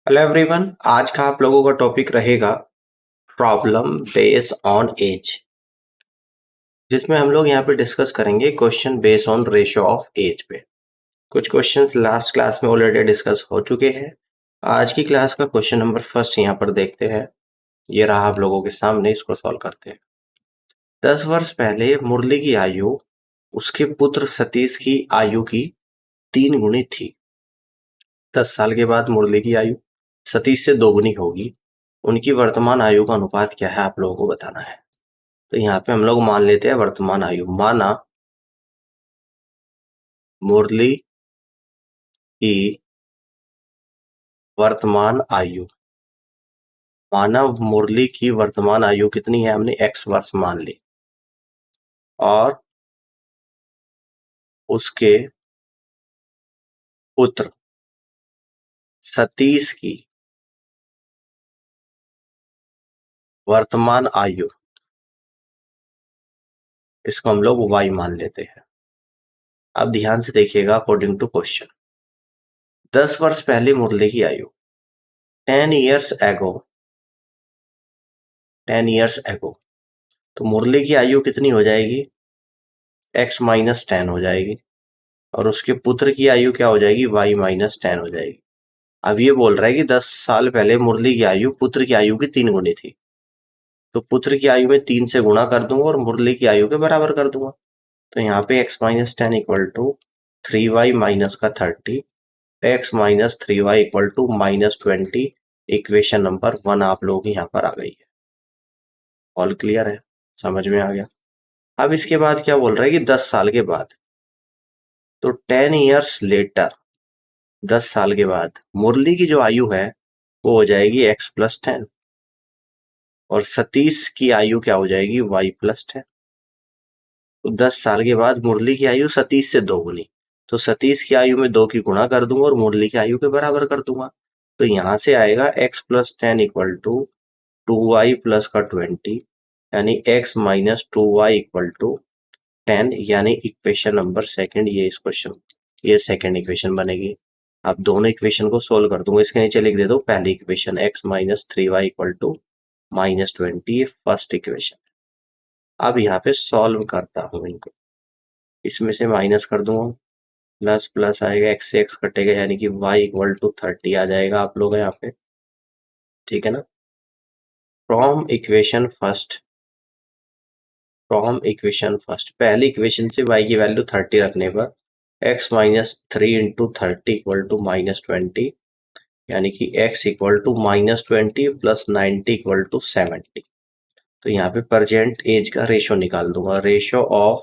Hello everyone. आज का आप लोगों का टॉपिक रहेगा प्रॉब्लम बेस्ड ऑन एज, जिसमें हम लोग यहाँ पे डिस्कस करेंगे question based on ratio of age पे। कुछ क्वेश्चंस लास्ट क्लास में ऑलरेडी डिस्कस हो चुके हैं। आज की क्लास का क्वेश्चन नंबर फर्स्ट यहाँ पर देखते हैं। ये रहा आप लोगों के सामने, इसको सॉल्व करते हैं। 10 वर्ष पहले मुरली की आयु उसके पुत्र सतीश की आयु की 3 गुनी थी। 10 साल के बाद मुरली की आयु सतीश से 2 गुनी होगी। उनकी वर्तमान आयु का अनुपात क्या है, आप लोगों को बताना है। तो यहाँ पे हम लोग मान लेते हैं वर्तमान आयु। माना मुरली की वर्तमान आयु, माना मुरली की वर्तमान आयु कितनी है, हमने x वर्ष मान ली। और उसके पुत्र सतीश की वर्तमान आयु, इसको हम लोग y मान लेते हैं। अब ध्यान से देखिएगा अकॉर्डिंग टू क्वेश्चन। 10 वर्ष पहले मुरली की आयु 10 years ago, 10 years ago, तो मुरली की आयु कितनी हो जाएगी, x-10 हो जाएगी। और उसके पुत्र की आयु क्या हो जाएगी, y-10 हो जाएगी। अब ये बोल रहा है कि 10 साल पहले मुरली की आयु पुत्र की आयु की 3 गुनी थी। तो पुत्र की आयु में 3 से गुणा कर दूंगा और मुरली की आयु के बराबर कर दूंगा। तो यहाँ पे x-10 equal to 3y minus का 30, x-3y equal to -20। Equation number 1 आप लोगों की यहाँ पर आ गई है। ऑल क्लियर है, समझ में आ गया। अब इसके बाद क्या बोल रहा है कि 10 साल के बाद, तो 10 years लेटर, 10 साल के बाद मुरली की जो आयु है वो हो जाएगी x+10, और सतीश की आयु क्या हो जाएगी, y+10। तो 10 साल के बाद मुरली की आयु सतीश से 2 गुनी, तो सतीश की आयु में 2 की गुणा कर दूंगा और मुरली की आयु के बराबर कर दूंगा। तो यहां से आएगा x+10 equal to 2y plus का 20, यानी x-2y इक्वल टू 10, यानी इक्वेशन नंबर सेकंड। ये इस क्वेश्चन, ये सेकंड इक्वेशन बनेगी। अब दोनों इक्वेशन को सोल्व कर दूंगा। इसके नीचे लिख देता हूँ पहली इक्वेशन x-3y इक्वल टू -20, ये फर्स्ट इक्वेशन। अब यहाँ पे सॉल्व करता हूँ इनको, इसमें से माइनस कर दूंगा, प्लस प्लस आएगा, x से x कटेगा, यानी कि y इक्वल टू 30 आ जाएगा आप लोग यहाँ पे। ठीक है ना। From equation first, from equation first, पहली इक्वेशन से y की वैल्यू 30 रखने पर x-3 इंटू 30 इक्वल टू -20, यानी कि x equal to -20 plus 90 equal to 70। तो यहाँ पे प्रेजेंट एज का रेशो निकाल दूंगा। Ratio of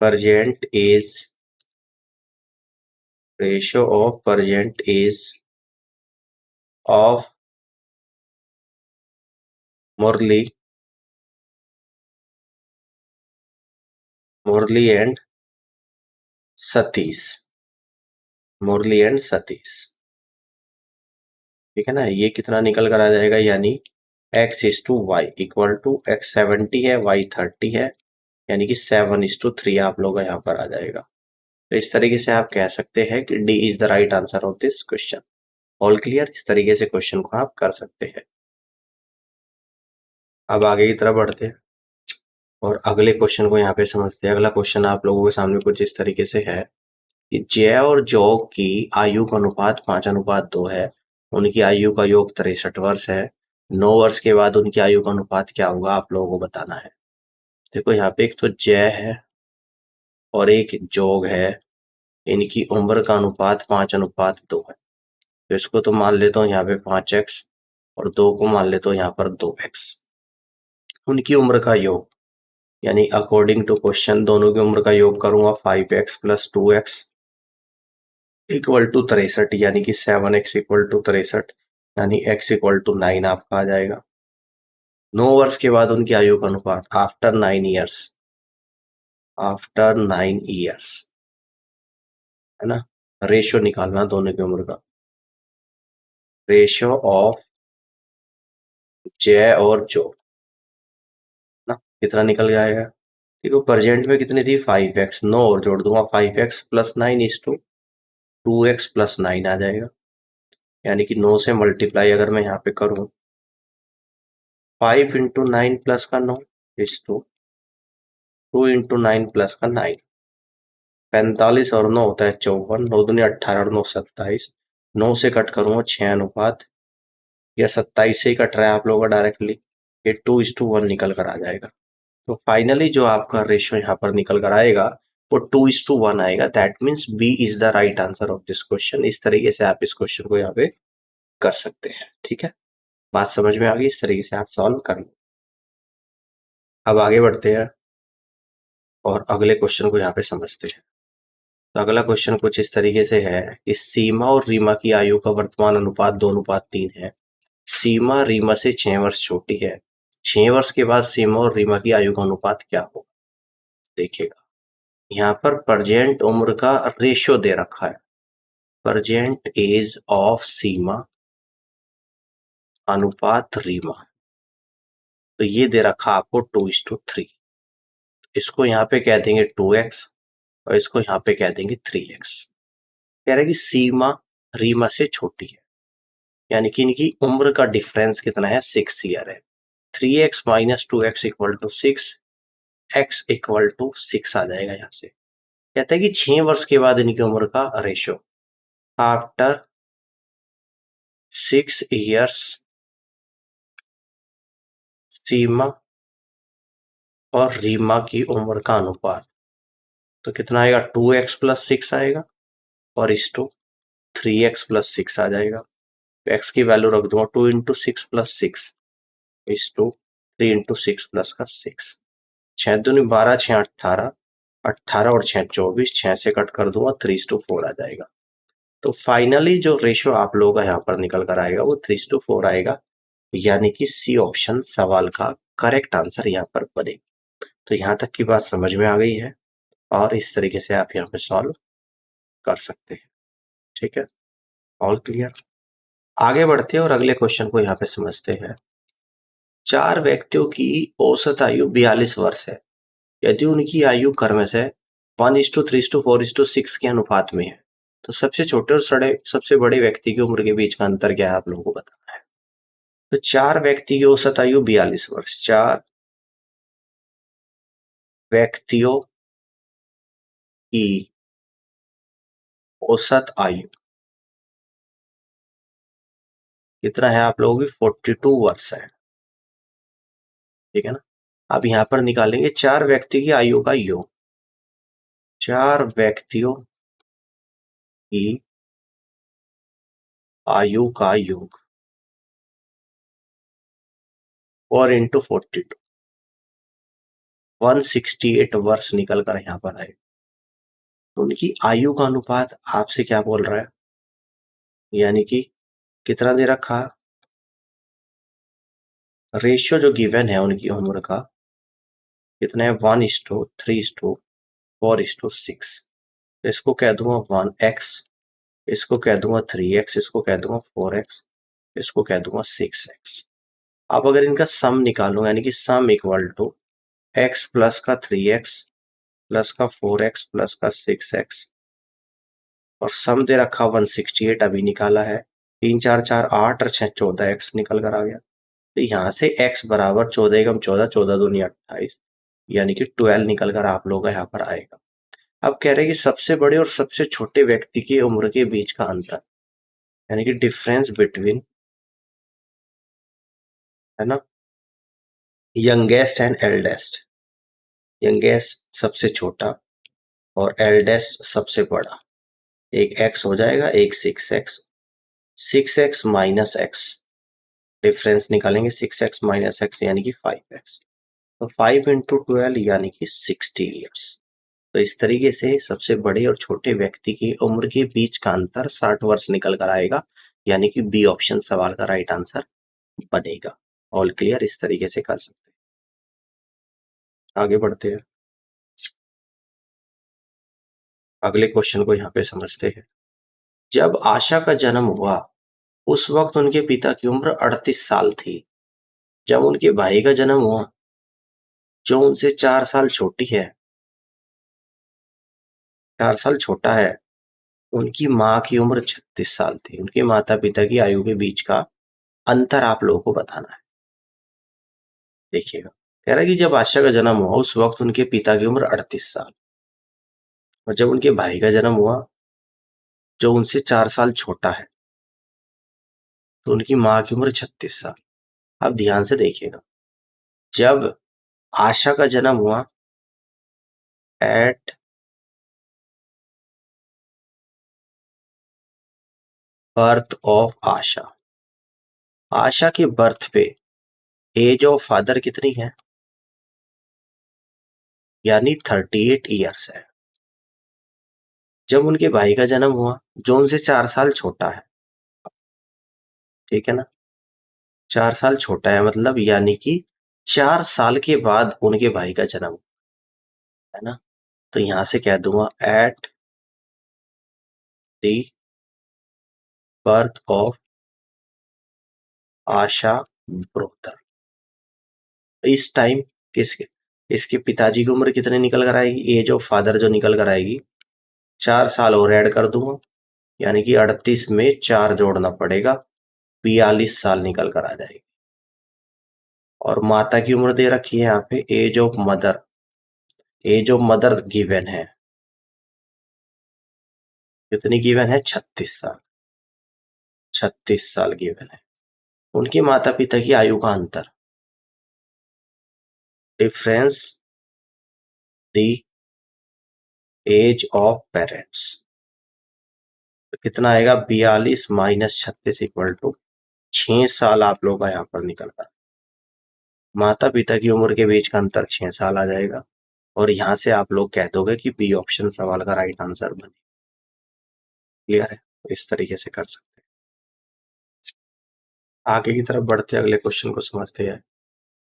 present age, ratio of present age of Murali, Murali and Satish, Murali and Satish. ठीक है ना। ये कितना निकल कर आ जाएगा, यानी x/y इक्वल टू x 70 है, y 30 है, यानी कि 7:3 आप लोग का यहाँ पर आ जाएगा। तो इस तरीके से आप कह सकते हैं कि D is the right answer of this question. All clear. इस तरीके से क्वेश्चन को आप कर सकते हैं। अब आगे की तरफ बढ़ते हैं और अगले क्वेश्चन को यहाँ पे समझते हैं। अगला क्वेश्चन आप लोगों के सामने कुछ इस तरीके से है कि जय और जौ की आयु का अनुपात 5:2 है। उनकी आयु का योग 63 वर्ष है। 9 वर्ष के बाद उनकी आयु का अनुपात क्या होगा, आप लोगों को बताना है। देखो यहाँ पे एक तो जय है और एक जोग है। इनकी उम्र का अनुपात 5:2 है। तो इसको तो मान लेता हूँ यहाँ पे 5x, और 2 को मान लेता हूँ यहाँ पर 2x। उनकी उम्र का योग, यानी अकॉर्डिंग टू क्वेश्चन दोनों की उम्र का योग करूंगा 5x plus 2x equal to 63, यानी कि 7x इक्वल टू 63, यानी x इक्वल टू 9 आपका आ जाएगा। 9 वर्ष के बाद उनकी आयु का अनुपात आफ्टर 9 ईयर्स, आफ्टर 9 ईयर्स, है ना। रेशियो निकालना दोनों की उम्र का। रेशियो ऑफ जय और जो ना, कितना निकल जाएगा। देखो प्रेजेंट में कितनी थी 5x, 9 और जोड़ दूंगा 5x plus 9 is to 2x plus 9 आ जाएगा, यानी कि 9 से मल्टीप्लाई अगर मैं यहाँ पे करूं, 5 इंटू 9 प्लस का 9 इज 2 इंटू 9 प्लस का 9, 45 और 9 होता है 54, 9 दूनी 18 और 9 27, 9 से कट करूंगा 6 अनुपात, या 27 से ही कट रहा है आप लोगों का डायरेक्टली, ये 2:1 निकल कर आ जाएगा। तो फाइनली जो आपका रेशियो यहाँ पर निकल कर आएगा वो 2:1 आएगा। That means B is the right answer of this question. इस तरीके से आप इस क्वेश्चन को यहाँ पे कर सकते हैं। ठीक है, बात समझ में आ गई? इस तरीके से आप सॉल्व कर लो। अब आगे बढ़ते हैं और अगले क्वेश्चन को यहाँ पे समझते हैं। तो अगला क्वेश्चन कुछ इस तरीके से है कि सीमा और रीमा की आयु का वर्तमान अनुपात 2:3 है। सीमा रीमा से 6 वर्ष छोटी है। 6 वर्ष के बाद सीमा और रीमा की आयु का अनुपात क्या होगा? देखिएगा, यहाँ पर प्रेजेंट उम्र का रेशियो दे रखा है, प्रेजेंट एज ऑफ सीमा अनुपात रीमा, तो ये दे रखा आपको 2:3। इसको यहाँ पे कह देंगे 2x और इसको यहाँ पे कह देंगे 3x। कह रहे हैं कि सीमा रीमा से छोटी है, यानी कि इनकी उम्र का डिफरेंस कितना है? 6 ईयर है। 3x minus 2x equal to 6, x equal to 6 आ जाएगा यहाँ से। कहता है कि 6 वर्ष के बाद इनकी उम्र का रेशियो, आफ्टर 6 इयर्स सीमा और रीमा की उम्र का अनुपात, तो कितना आएगा? 2x प्लस 6 आएगा और इस टू 3x प्लस 6 आ जाएगा। x की वैल्यू रख दूंगा 2 इंटू 6 प्लस 6 इस टू 3 इंटू 6 प्लस का 6, 6 दूनी 12, 6 18, 18 और 6 24, 6 से कट कर दूंगा 3:4 आ जाएगा। तो फाइनली जो रेशियो आप लोगों का यहाँ पर निकल कर आएगा वो 3:4 आएगा, यानी कि सी ऑप्शन सवाल का करेक्ट आंसर यहाँ पर बनेगा। तो यहाँ तक की बात समझ में आ गई है और इस तरीके से आप यहाँ पे सॉल्व कर सकते हैं। ठीक है, ऑल क्लियर? आगे बढ़ते हैं और अगले क्वेश्चन को यहाँ पे समझते हैं। 4 व्यक्तियों की औसत आयु 42 वर्ष है। यदि उनकी आयु क्रम से 1:3:4:6 के अनुपात में है, तो सबसे छोटे और सबसे बड़े व्यक्ति की उम्र के बीच का अंतर क्या है आप लोगों को बताना है। तो 4 व्यक्ति की औसत आयु 42 वर्ष, 4 व्यक्तियों की औसत आयु कितना है आप लोगों की? 42 वर्ष है। ठीक है ना? अब यहाँ पर निकालेंगे 4 व्यक्ति की आयु का योग, 4 व्यक्तियों की आयु का योग और इंटू 42, 168 वर्ष निकल कर यहाँ पर आए। तो उनकी आयु का अनुपात आपसे क्या बोल रहा है? यानी कि कितना दे रखा? रेशियो जो गिवन है उनकी उम्र का कितना है? 1:3:4:6। तो इसको कह दूंगा 1x, इसको कह दूंगा 3x, इसको कह दूंगा 4x, इसको कह दूंगा 6x। अब अगर इनका सम निकालूंगा, यानी कि sum equal to x plus का 3x प्लस का 4x प्लस का 6x, और सम दे रखा 168 अभी निकाला है, 3 4 4 8 और 6 14x निकल कर आ गया। तो यहाँ से x बराबर 14 एकम 14, 14 दूनी 28, यानी कि 12 निकल कर आप लोगों का यहाँ पर आएगा। अब कह रहे हैं कि सबसे बड़े और सबसे छोटे व्यक्ति की उम्र के बीच का अंतर, यानी कि डिफरेंस बिटवीन, है ना, यंगेस्ट एंड एल्डेस्ट। यंगेस्ट सबसे छोटा और एल्डेस्ट सबसे बड़ा, एक x हो जाएगा, एक 6x, 6x minus x, difference निकालेंगे 6x माइनस x यानी कि 5x, तो 5 इंटू 12 यानी कि 60 ईयर्स। तो इस तरीके से सबसे बड़े और छोटे व्यक्ति की उम्र के बीच का अंतर 60 वर्ष निकल कर आएगा, यानी कि बी ऑप्शन सवाल का राइट आंसर बनेगा। All clear? इस तरीके से कर सकते हैं। आगे बढ़ते हैं, अगले क्वेश्चन को यहाँ पे समझते हैं। जब आशा का जन्म हुआ उस वक्त उनके पिता की उम्र 38 साल थी। जब उनके भाई का जन्म हुआ जो उनसे 4 साल छोटी है, 4 साल छोटा है, उनकी माँ की उम्र 36 साल थी। उनके माता पिता की आयु के बीच का अंतर आप लोगों को बताना है। देखिएगा, कह रहा है कि जब आशा का जन्म हुआ उस वक्त उनके पिता की उम्र 38 साल, और जब उनके भाई का जन्म हुआ जो उनसे 4 साल छोटा है, तो उनकी माँ की उम्र 36 साल। अब ध्यान से देखिएगा, जब आशा का जन्म हुआ एट बर्थ ऑफ आशा, आशा के बर्थ पे एज ऑफ फादर कितनी है, यानी 38 ईयर्स है। जब उनके भाई का जन्म हुआ जो उनसे 4 साल छोटा है, ठीक है ना, 4 साल छोटा है मतलब यानी कि 4 साल के बाद उनके भाई का जन्म हुआ, है ना। तो यहां से कह दूंगा at the birth of Asha Brother. इस टाइम किसके इसके पिताजी की उम्र कितने निकल कर आएगी, एज ऑफ फादर जो निकल कर आएगी 4 साल और ऐड कर दूंगा, यानी कि 38 में 4 जोड़ना पड़ेगा, 42 साल निकल कर आ जाएगी। और माता की उम्र दे रखी है यहाँ पे age of mother, age of mother given है, कितनी गिवन है, 36 साल, 36 साल गिवन है। उनके माता पिता की आयु का अंतर, difference the age of parents, तो कितना आएगा, 42 माइनस 36 इक्वल टू 6 साल आप लोग का यहाँ पर निकल रहा है। माता पिता की उम्र के बीच का अंतर 6 साल आ जाएगा, और यहाँ से आप लोग कह दोगे कि बी ऑप्शन सवाल का राइट आंसर बने। क्लियर है, तो इस तरीके से कर सकते हैं। आगे की तरफ बढ़ते अगले क्वेश्चन को समझते हैं।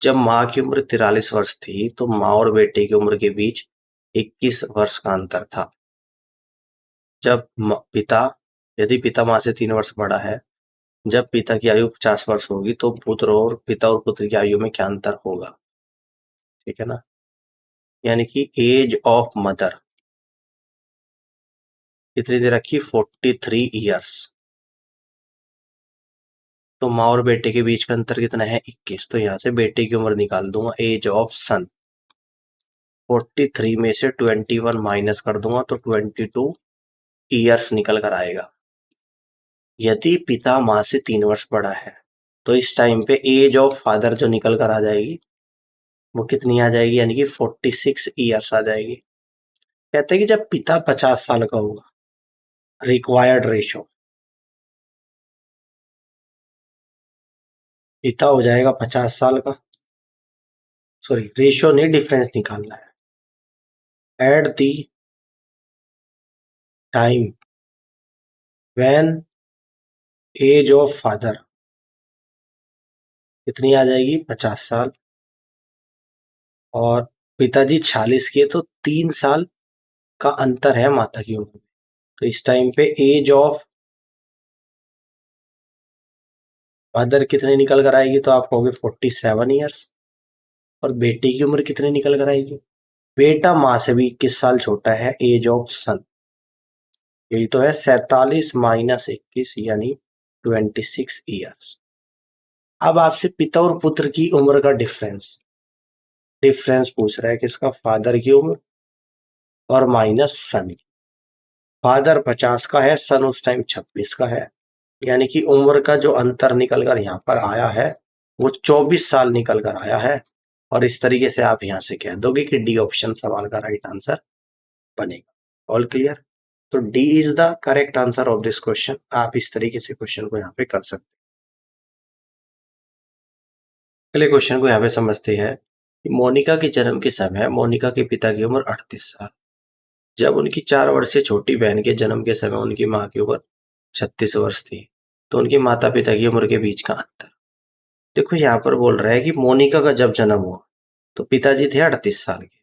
जब माँ की उम्र 43 वर्ष थी तो माँ और बेटे की उम्र के बीच 21 वर्ष का अंतर था। जब पिता यदि पिता माँ से 3 वर्ष बड़ा है, जब पिता की आयु 50 वर्ष होगी तो पिता और पुत्र की आयु में क्या अंतर होगा, ठीक है ना। यानी कि एज ऑफ मदर कितनी दे रखी, 43 ईयर्स, तो माँ और बेटे के बीच का अंतर कितना है, 21। तो यहाँ से बेटे की उम्र निकाल दूंगा, एज ऑफ सन, 43 में से 21 माइनस कर दूंगा तो 22 ईयर्स निकल कर आएगा। यदि पिता माँ से 3 वर्ष बड़ा है तो इस टाइम पे एज ऑफ फादर जो निकल कर आ जाएगी वो कितनी आ जाएगी, यानी कि 46 ईयर्स आ जाएगी। कहते हैं कि जब पिता 50 साल का होगा, रिक्वायर्ड रेशो, पिता हो जाएगा 50 साल का, सॉरी रेशो नहीं डिफरेंस निकालना है, at the time when age of father कितनी आ जाएगी, 50 साल, और पिताजी 46 के, तो 3 साल का अंतर है माता की उम्र में। तो इस टाइम पे एज ऑफ फादर कितने निकल कर आएगी, तो आप कहोगे 47 ईयर्स। और बेटे की उम्र कितने निकल कर आएगी, बेटा माँ से भी 21 साल छोटा है, एज ऑफ सन यही तो है, 47 माइनस 21 यानी 26 ईयर्स। अब आपसे पिता और पुत्र की उम्र का डिफरेंस पूछ रहा है, किसका, फादर की उम्र और माइनस सन। फादर 50 का है, सन उस टाइम 26 का है, यानी कि उम्र का जो अंतर निकल कर यहाँ पर आया है वो 24 साल निकल कर आया है। और इस तरीके से आप यहाँ से कह दोगे कि डी ऑप्शन सवाल का राइट आंसर बनेगा। ऑल क्लियर, तो D is the correct answer of this question. आप इस तरीके से क्वेश्चन को यहाँ पे कर सकते हैं। अगले क्वेश्चन को यहाँ पे समझते हैं। मोनिका के जन्म के समय मोनिका के पिता की उम्र 38 साल, जब उनकी 4 वर्षीय छोटी बहन के जन्म के समय उनकी माँ की उम्र 36 वर्ष थी, तो उनके माता पिता की उम्र के बीच का अंतर। देखो यहाँ पर बोल रहा है कि मोनिका का जब जन्म हुआ तो पिताजी थे 38 साल के,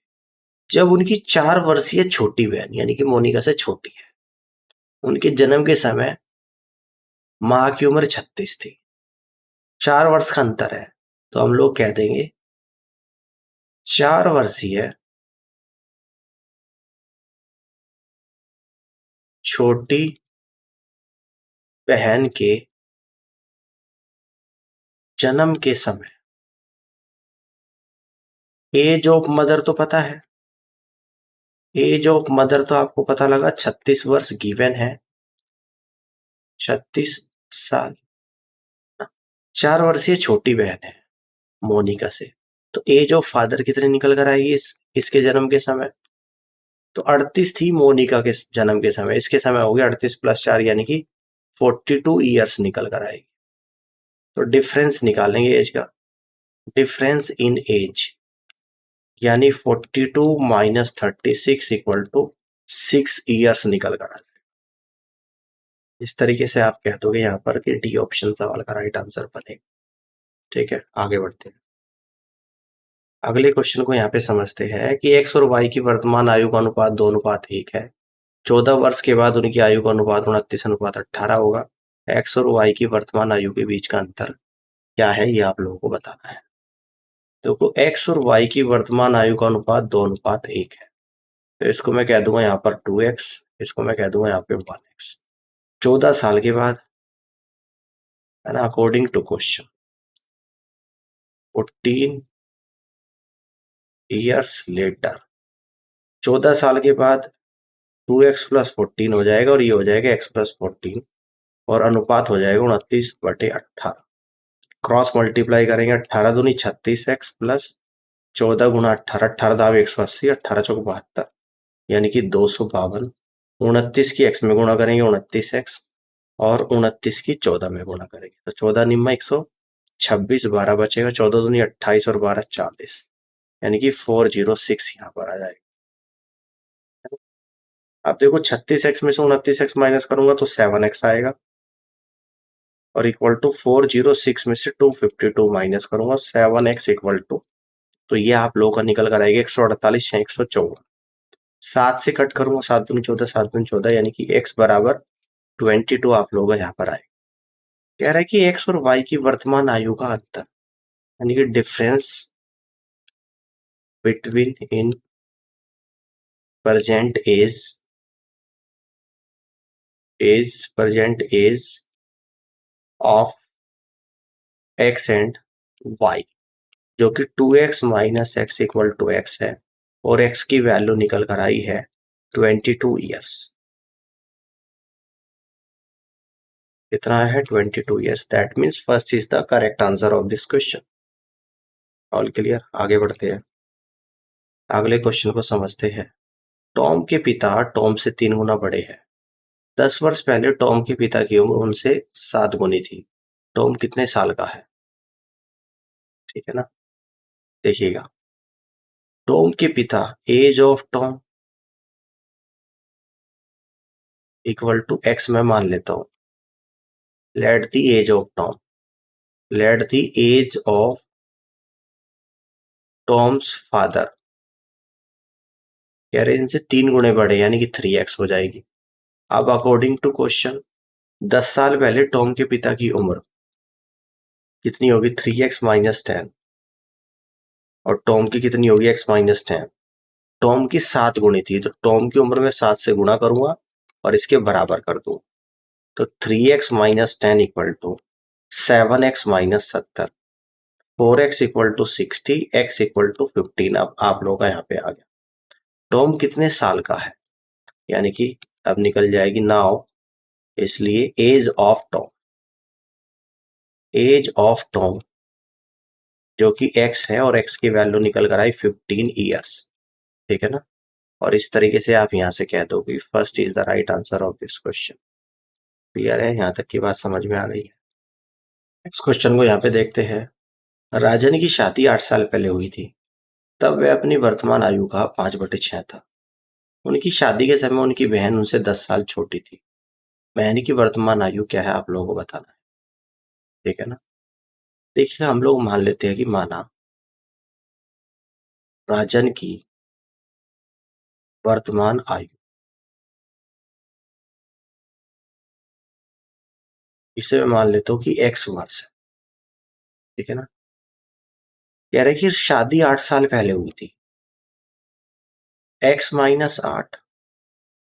जब उनकी 4 वर्षीय छोटी बहन यानी कि मोनिका से छोटी है, उनके जन्म के समय माँ की उम्र 36 थी, 4 वर्ष का अंतर है, तो हम लोग कह देंगे 4 वर्षीय छोटी बहन के जन्म के समय एज ऑफ मदर तो पता है, एज ऑफ मदर तो आपको पता लगा 36 वर्ष गिवन है, 36 साल। 4 वर्षीय छोटी बहन है मोनिका से, तो एज ऑफ फादर कितनी निकल कर आएगी इसके जन्म के समय? तो 38 थी मोनिका के जन्म के समय, इसके समय हो गया 38 प्लस 4 यानी कि 42 ईयर्स निकल कर आएगी। तो डिफरेंस निकालेंगे एज का, डिफरेंस इन एज यानी 42 माइनस 36 इक्वल टू 6 ईयर्स निकल कर आ जाएगा। इस तरीके से आप कह दोगे यहाँ पर कि डी ऑप्शन सवाल का राइट आंसर बनेगा। ठीक है, आगे बढ़ते हैं। अगले क्वेश्चन को यहाँ पे समझते हैं कि एक्स और वाई की वर्तमान आयु का अनुपात 2:1 है। 14 वर्ष के बाद उनकी आयु का अनुपात 29:18 होगा। एक्स और वाई की वर्तमान आयु के बीच का अंतर क्या है, ये आप लोगों को बताना है। देखो, एक्स और वाई की वर्तमान आयु का अनुपात 2:1 है, तो इसको मैं कह दूंगा यहाँ पर 2x, इसको मैं कह दूंगा यहाँ पे 1x। 14 साल के बाद, है ना, according to question 14 years later, 14 साल के बाद 2x प्लस 14 हो जाएगा और ये हो जाएगा x प्लस 14 और अनुपात हो जाएगा 29/18। क्रॉस मल्टीप्लाई करेंगे, 18 दूनी 36x प्लस 14 गुना 18, 18 दाम 180, 18 चौक 72 यानी कि 252। 29 की x में गुणा करेंगे 29x और 29 की 14 में गुणा करेंगे तो 14 निम्मा 126, 12 बचेगा, 14 दूनी 28 और 12 40 यानी कि 406 यहाँ पर आ जाएगा। अब देखो 36x में से 29x माइनस करूंगा तो 7x आएगा और इक्वल टू 406 में से 252 माइनस करूंगा 7x इक्वल टू, तो ये आप लोगों का निकल कर आएगा 148 या 154। 7 से कट करूंगा, 7 दूनी 14, 7 दूनी 14 यानी कि x बराबर 22 आप लोगों का यहाँ पर आएगा। कह रहा है कि x और y की वर्तमान आयु का अंतर यानी कि difference between in present age of x and y, जो कि 2x minus x equal to x है और x की वैल्यू निकल कर आई है 22 ईयर्स। कितना है? 22 years. That means first is the correct answer of this question. All clear, आगे बढ़ते हैं। अगले क्वेश्चन को समझते हैं। टॉम के पिता टॉम से 3 गुना बड़े हैं। 10 वर्ष पहले टॉम के पिता की उम्र उनसे 7 गुनी थी। टॉम कितने साल का है? ठीक है ना, देखिएगा, टॉम के पिता, age of Tom equal to x में मान लेता हूं। Let the age of Tom, let the age of Tom's father, कह रहे इनसे 3 गुने बड़े यानी कि 3x हो जाएगी। अब अकॉर्डिंग टू क्वेश्चन 10 साल पहले टॉम के पिता की उम्र कितनी होगी? 3x माइनस 10 और टॉम की कितनी होगी? x minus 10। टॉम की 7 गुनी थी तो टॉम की उम्र में 7 से गुणा करूंगा और इसके बराबर कर दूं तो 3x minus 10 equal to 7x minus 70, 4x equal to 60, x equal to 15। अब आप लोगों का यहाँ पे आ गया टॉम कितने साल का है, यानी कि अब निकल जाएगी नाउ, इसलिए age of Tom, age of Tom जो कि x है और x की वैल्यू निकल कर आई 15 ईयर्स। ठीक है ना, और इस तरीके से आप यहाँ से कह दो कि first is the right answer of this question. Clear है, यहाँ तक की बात समझ में आ गई है। नेक्स्ट क्वेश्चन को यहाँ पे देखते हैं। राजन की शादी 8 साल पहले हुई थी, तब वह अपनी वर्तमान आयु का 5/6 था। उनकी शादी के समय उनकी बहन उनसे 10 साल छोटी थी। बहन की वर्तमान आयु क्या है, आप लोगों को बताना है। ठीक है ना, देखिए हम लोग मान लेते हैं कि माना राजन की वर्तमान आयु, इसे मैं मान लेता हूँ कि x वर्ष है। ठीक है ना, कह रहे कि शादी 8 साल पहले हुई थी, x माइनस 8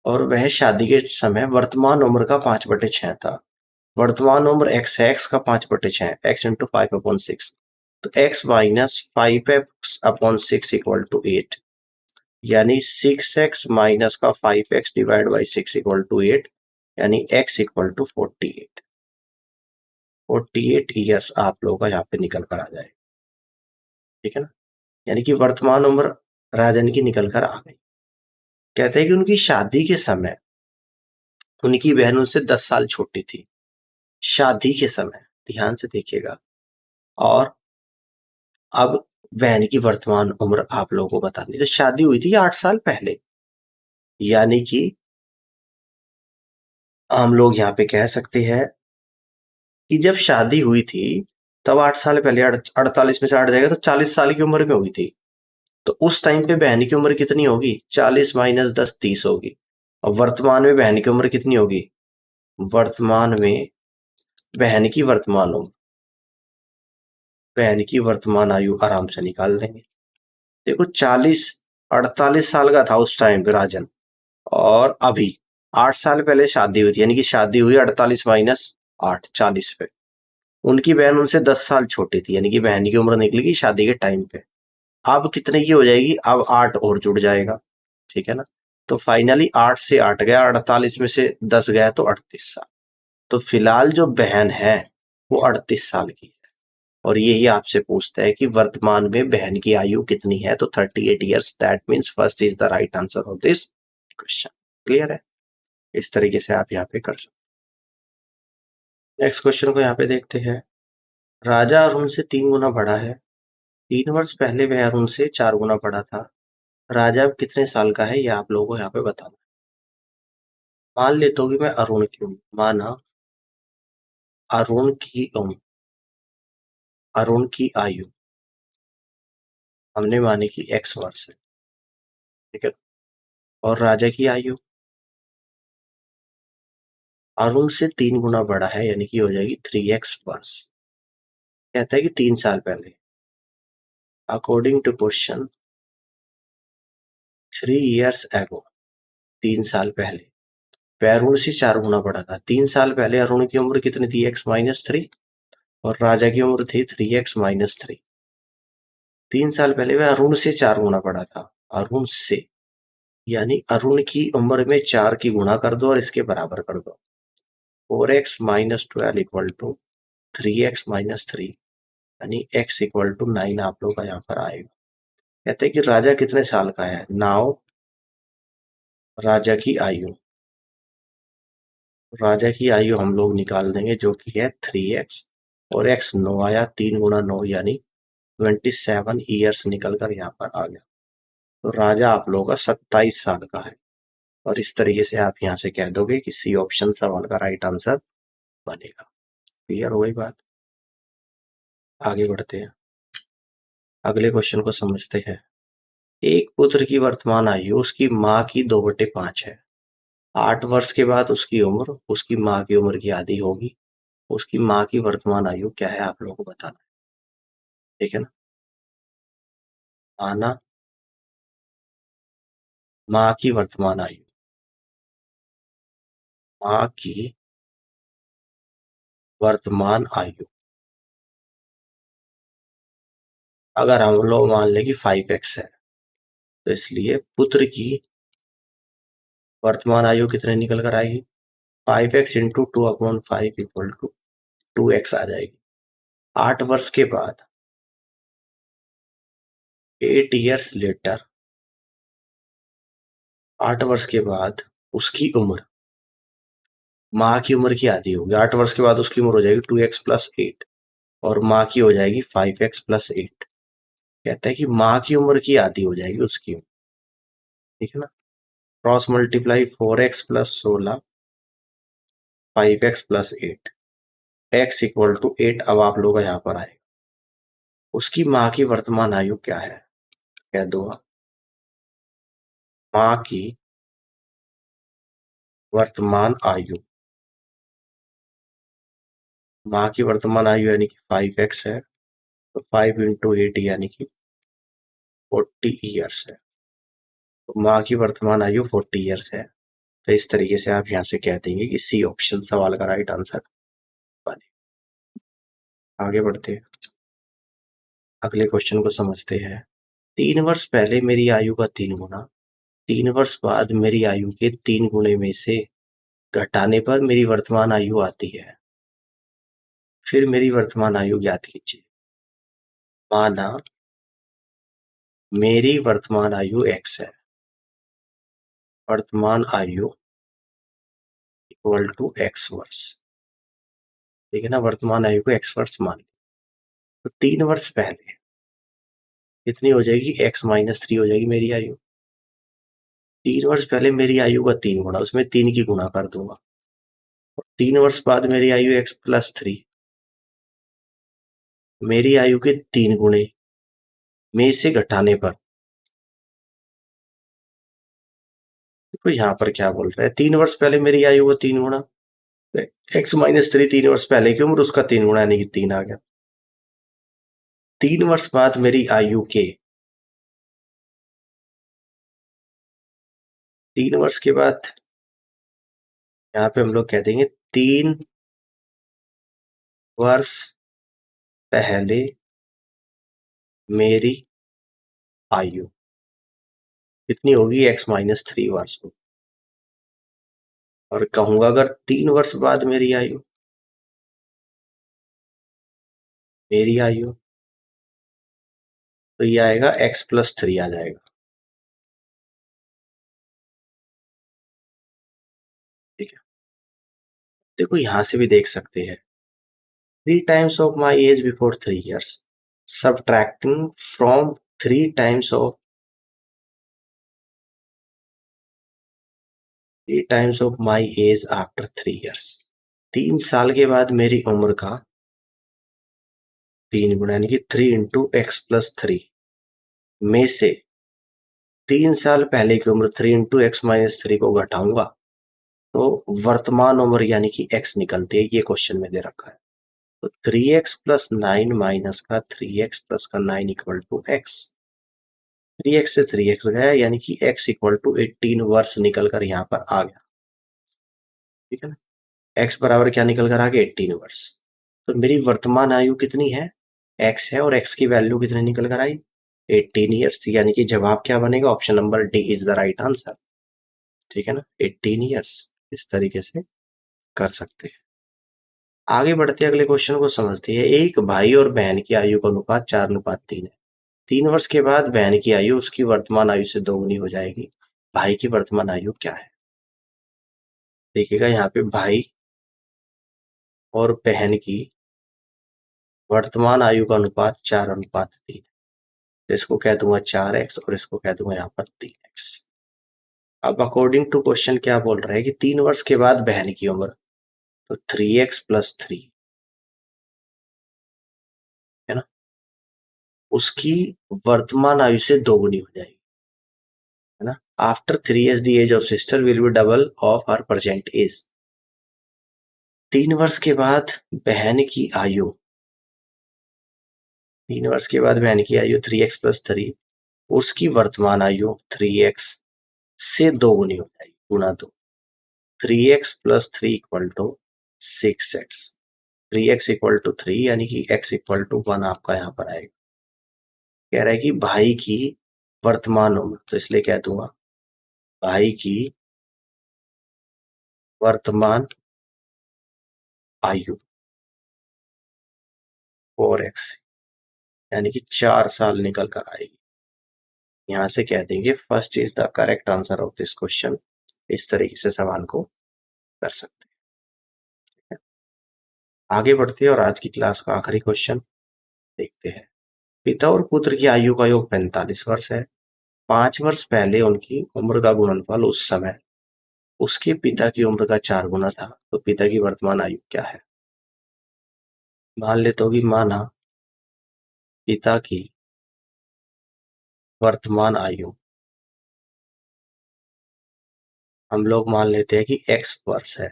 और वह शादी के समय वर्तमान उम्र का 5/6 था। वर्तमान उम्र x है, x का 5/6, x इंटू 5/6। तो x minus 5x/6 equal to 8, यानी 6x माइनस का 5x divide by 6 equal to 8, यानी x इक्वल टू 48। 48 ईयर्स आप लोगों का यहाँ पे निकल कर आ जाए, ठीक है ना। यानी कि वर्तमान उम्र राजन की निकल कर आ गई। कहते हैं कि उनकी शादी के समय उनकी बहन उनसे 10 साल छोटी थी, शादी के समय, ध्यान से देखिएगा। और अब बहन की वर्तमान उम्र आप लोगों को बतानी है। तो शादी हुई थी 8 साल पहले, यानी कि हम लोग यहाँ पे कह सकते हैं कि जब शादी हुई थी तब 8 साल पहले 48 में से 8 जाएगा तो 40 साल की उम्र में हुई थी। तो उस टाइम पे बहन की उम्र कितनी होगी? 40 माइनस 10 30 होगी। और वर्तमान में बहन की उम्र कितनी होगी? वर्तमान में बहन की वर्तमान उम्र, बहन की वर्तमान आयु आराम से निकाल देंगे। देखो 40 48 साल का था उस टाइम पे राजन, और अभी 8 साल पहले शादी हुई थी, यानी कि शादी हुई 48 माइनस 8 40 पे। उनकी बहन उनसे 10 साल छोटी थी, यानी कि बहन की उम्र निकलेगी शादी के टाइम पे। अब कितने की हो जाएगी? अब 8 और जुड़ जाएगा, ठीक है ना। तो फाइनली 8 से 8 गया, 48 में से 10 गया तो 38 साल। तो फिलहाल जो बहन है वो 38 साल की है। और यही आपसे पूछता है कि वर्तमान में बहन की आयु कितनी है, तो 38 years. That means first is the right answer of this question. Clear है? इस तरीके से आप यहाँ पे कर सकते हैं। नेक्स्ट क्वेश्चन को यहाँ पे देखते हैं। राजा अरुण से 3 गुना बड़ा है। 3 वर्ष पहले वह अरुण से 4 गुना बड़ा था। राजा अब कितने साल का है, ये आप लोगों को यहाँ पे बताना है। मान लेता हूँ कि मैं अरुण की उम्र, माना अरुण की उम्र, अरुण की आयु हमने मानी कि x वर्ष है, ठीक है। और राजा की आयु अरुण से 3 गुना बड़ा है, यानी कि हो जाएगी 3x वर्ष। कहता है कि 3 साल पहले, according to question, 3 years ago, 3 साल पहले वह अरुण से 4 गुना बड़ा था। 3 साल पहले अरुण की उम्र कितनी थी? x-3, और राजा की उम्र थी 3x-3। 3 साल पहले वह अरुण से 4 गुना बड़ा था, अरुण से, यानी अरुण की उम्र में 4 की गुणा कर दो और इसके बराबर कर दो। 4x-12 इक्वल टू 3x-3, यानी x इक्वल टू 9 आप लोग का यहाँ पर आएगा। कहते हैं कि राजा कितने साल का है। नाउ राजा की आयु, राजा की आयु हम लोग निकाल देंगे, जो कि है 3x, और x 9 आया, 3 गुना 9 यानी 27 ईयर्स निकल कर यहाँ पर आ गया। तो राजा आप लोगों का 27 साल का है। और इस तरीके से आप यहाँ से कह दोगे कि सी ऑप्शन सवाल का राइट आंसर बनेगा। क्लियर हो गई बात? आगे बढ़ते हैं, अगले क्वेश्चन को समझते हैं। एक पुत्र की वर्तमान आयु उसकी माँ की 2/5 है। 8 वर्ष के बाद उसकी उम्र उसकी माँ की उम्र की आधी होगी। उसकी माँ की वर्तमान आयु क्या है, आप लोगों को बताना है, ठीक है ना। माना माँ की वर्तमान आयु, माँ की वर्तमान आयु अगर हम लोग मान लें कि 5x है, तो इसलिए पुत्र की वर्तमान आयु कितने निकल कर आएगी? 5x into 2/5 equal to 2x आ जाएगी। 8 वर्ष के बाद, 8 years लेटर, 8 वर्ष के बाद उसकी उम्र माँ की उम्र की आधी होगी। 8 वर्ष के बाद उसकी उम्र हो जाएगी 2x+8, और माँ की हो जाएगी 5x+8। कहता है कि माँ की उम्र की आधी हो जाएगी उसकी उम्र, ठीक है ना। Cross multiply 4x+16, 5x+8, x equal to 8। अब आप लोग यहाँ पर आए, उसकी माँ की वर्तमान आयु क्या है, कह दो आप। माँ की वर्तमान आयु, माँ की वर्तमान आयु यानी कि 5x है, तो 5 इंटू 8 यानी कि 40 ईयर्स है। तो माँ की वर्तमान आयु 40 ईयर्स है। तो इस तरीके से आप यहाँ से कह देंगे कि सी ऑप्शन सवाल का राइट आंसर बने। आगे बढ़ते हैं, अगले क्वेश्चन को समझते हैं। 3 वर्ष पहले मेरी आयु का 3 गुना, 3 वर्ष बाद मेरी आयु के 3 गुने में से घटाने पर मेरी वर्तमान आयु आती है। फिर मेरी वर्तमान आयु ज्ञात कीजिए। माना मेरी वर्तमान आयु x है, वर्तमान आयु इक्वल टू x वर्ष, ठीक है ना। वर्तमान आयु को x वर्ष मान लिया, तो 3 वर्ष पहले कितनी हो जाएगी, x-3 हो जाएगी मेरी आयु। 3 वर्ष पहले मेरी आयु का 3 गुना, उसमें 3 की गुणा कर दूंगा। 3 वर्ष बाद मेरी आयु x+3, मेरी आयु के 3 गुणे में से घटाने पर, देखो यहाँ पर क्या बोल रहा है, 3 वर्ष पहले मेरी आयु का 3 गुना, x-3 3 वर्ष पहले की उम्र, उसका 3 गुना यानी कि 3 आ गया। 3 वर्ष बाद मेरी आयु के, 3 वर्ष के बाद यहाँ पे हम लोग कह देंगे 3 वर्ष पहले मेरी आयु कितनी होगी, x-3 वर्ष को। और कहूंगा अगर 3 वर्ष बाद मेरी आयु, तो ये आएगा x+3 आ जाएगा, ठीक है। देखो यहां से भी देख सकते हैं, 3 times of my age before 3 years subtracting from 3 times of 3 times of my age after 3 years, 3 साल के बाद मेरी उम्र का 3 गुना यानी कि 3 इंटू x+3 में से 3 साल पहले की उम्र 3 इंटू x-3 को घटाऊंगा तो वर्तमान उम्र यानी कि x निकलती है। ये क्वेश्चन में दे रखा है, तो 3x+9 माइनस का 3x प्लस का 9 इक्वल टू x। 3x से 3x गया यानी कि x इक्वल टू 18 वर्ष निकल कर यहाँ पर आ गया, ठीक है ना। x बराबर क्या निकल कर आ गया, 18 वर्ष। तो मेरी वर्तमान आयु कितनी है, x है, और x की वैल्यू कितनी निकल कर आई, 18 ईयर्स, यानी कि जवाब क्या बनेगा, option number D is the right answer, ठीक है ना। 18 ईयर्स इस तरीके से कर सकते हैं। आगे बढ़ते अगले क्वेश्चन को समझते हैं। एक भाई और बहन की आयु का अनुपात 4:3 है। 3 वर्ष के बाद बहन की आयु उसकी वर्तमान आयु से 2 गुनी हो जाएगी। भाई की वर्तमान आयु क्या है। देखिएगा यहाँ पे भाई और बहन की वर्तमान आयु का अनुपात 4:3, तो इसको कह दूंगा 4x और इसको कह दूंगा यहाँ पर 3x। अब अकॉर्डिंग टू क्वेश्चन क्या बोल रहा है कि 3 वर्ष के बाद बहन की उम्र, तो 3x+3 है ना, उसकी वर्तमान आयु से 2 गुनी हो जाएगी, है ना। After 3 years the age of sister will be double of her present age। 3 वर्ष के बाद बहन की आयु, 3 वर्ष के बाद बहन की आयु 3x+3, उसकी वर्तमान आयु 3x से 2 गुनी हो जाएगी, गुना 2। 3x+3 equal to 6x, 3x equal to 3 यानी कि x इक्वल टू 1 आपका यहाँ पर आएगा। कह रहा है कि भाई की वर्तमान उम्र, तो इसलिए कह दूंगा भाई की वर्तमान आयु 4x यानी कि 4 साल निकल कर आएगी। यहां से कह देंगे first is the correct answer of this question. इस तरीके से सवाल को कर सकते हैं। आगे बढ़ते हैं और आज की क्लास का आखिरी क्वेश्चन देखते हैं। पिता और पुत्र की आयु का योग 45 वर्ष है। 5 वर्ष पहले उनकी उम्र का गुणनफल उस समय उसके पिता की उम्र का 4 गुना था, तो पिता की वर्तमान आयु क्या है। मान लेते हो कि माना पिता की वर्तमान आयु हम लोग मान लेते हैं कि x वर्ष है,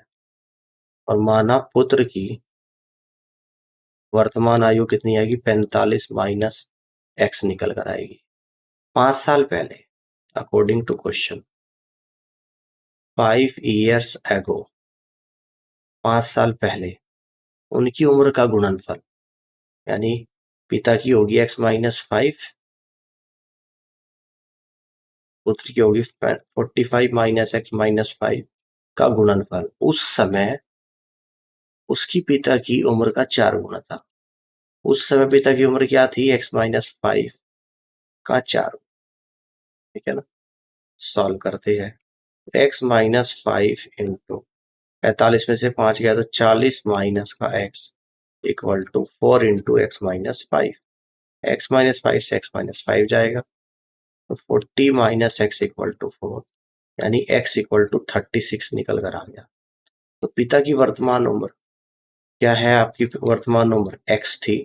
और माना पुत्र की वर्तमान आयु कितनी आएगी, 45 माइनस x निकल कर आएगी। 5 साल पहले according to question 5 years ago, 5 साल पहले उनकी उम्र का गुणनफल, यानी पिता की होगी x-5, पुत्र की होगी 45 माइनस x-5 का गुणनफल उस समय उसकी पिता की उम्र का 4 गुना था। उस समय पिता की उम्र क्या थी? x-5 का 4। ठीक है ना? सॉल्व करते हैं। x-5 इंटू 45 में से 5 गया तो 40 माइनस का x equal to 4 into x-5। x-5 से x-5 जाएगा तो 40 माइनस x इक्वल टू 4, यानी x इक्वल टू 36 निकल कर आ गया। तो पिता की वर्तमान उम्र क्या है? आपकी वर्तमान उम्र x थी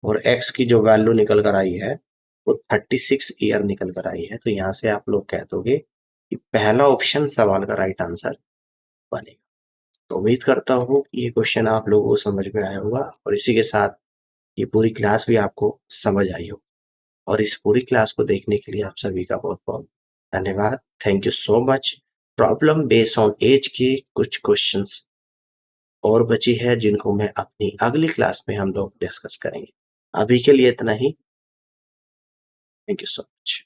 और x की जो वैल्यू निकल कर आई है वो 36 ईयर निकल कर आई है। तो यहाँ से आप लोग कह दोगे कि पहला ऑप्शन सवाल का राइट आंसर बनेगा। तो उम्मीद करता हूँ कि ये क्वेश्चन आप लोगों को समझ में आया होगा और इसी के साथ ये पूरी क्लास भी आपको समझ आई हो। और इस पूरी क्लास को देखने के लिए आप सभी का बहुत बहुत धन्यवाद। Thank you so much. Problem based on age की कुछ क्वेश्चंस और बची है जिनको मैं अपनी अगली क्लास में हम लोग डिस्कस करेंगे। अभी के लिए इतना ही। Thank you so much.